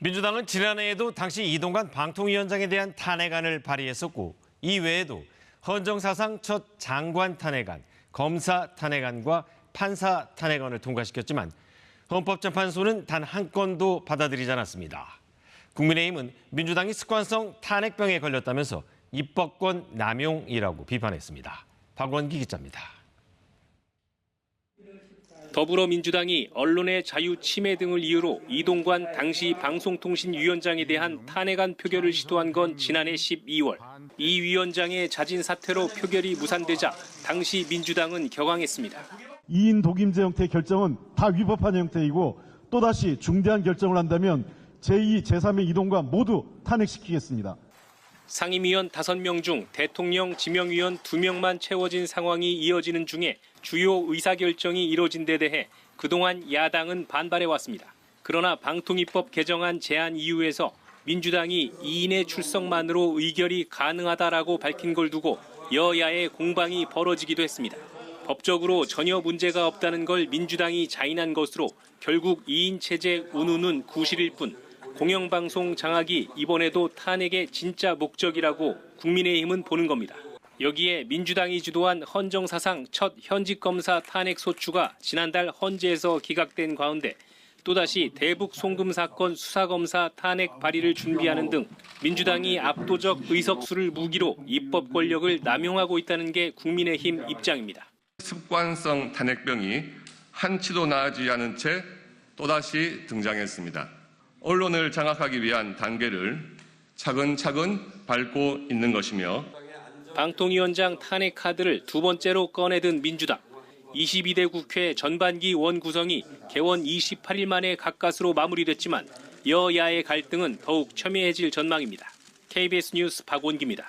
민주당은 지난해에도 당시 이동관 방통위원장에 대한 탄핵안을 발의했었고 이외에도 헌정사상 첫 장관 탄핵안, 검사 탄핵안과 판사 탄핵안을 통과시켰지만 헌법재판소는 단 한 건도 받아들이지 않았습니다. 국민의힘은 민주당이 습관성 탄핵병에 걸렸다면서 입법권 남용이라고 비판했습니다. 박원기 기자입니다. 더불어민주당이 언론의 자유 침해 등을 이유로 이동관 당시 방송통신위원장에 대한 탄핵안 표결을 시도한 건 지난해 12월. 이 위원장의 자진 사퇴로 표결이 무산되자 당시 민주당은 격앙했습니다. 2인 독임제 형태의 결정은 다 위법한 형태이고 또다시 중대한 결정을 한다면 제2, 제3의 이동관 모두 탄핵시키겠습니다. 상임위원 5명 중 대통령 지명위원 2명만 채워진 상황이 이어지는 중에 주요 의사결정이 이뤄진 데 대해 그동안 야당은 반발해왔습니다. 그러나 방통위법 개정안 제안 이유에서 민주당이 2인의 출석만으로 의결이 가능하다라고 밝힌 걸 두고 여야의 공방이 벌어지기도 했습니다. 법적으로 전혀 문제가 없다는 걸 민주당이 자인한 것으로 결국 2인 체제 운운은 구실일 뿐 공영방송 장악이 이번에도 탄핵의 진짜 목적이라고 국민의힘은 보는 겁니다. 여기에 민주당이 주도한 헌정사상 첫 현직검사 탄핵 소추가 지난달 헌재에서 기각된 가운데 또다시 대북 송금 사건 수사검사 탄핵 발의를 준비하는 등 민주당이 압도적 의석수를 무기로 입법 권력을 남용하고 있다는 게 국민의힘 입장입니다. 습관성 탄핵병이 한치도 나아지지 않은 채 또다시 등장했습니다. 언론을 장악하기 위한 단계를 차근차근 밟고 있는 것이며 방통위원장 탄핵 카드를 두 번째로 꺼내든 민주당. 22대 국회 전반기 원구성이 개원 28일 만에 가까스로 마무리됐지만 여야의 갈등은 더욱 첨예해질 전망입니다. KBS 뉴스 박원기입니다.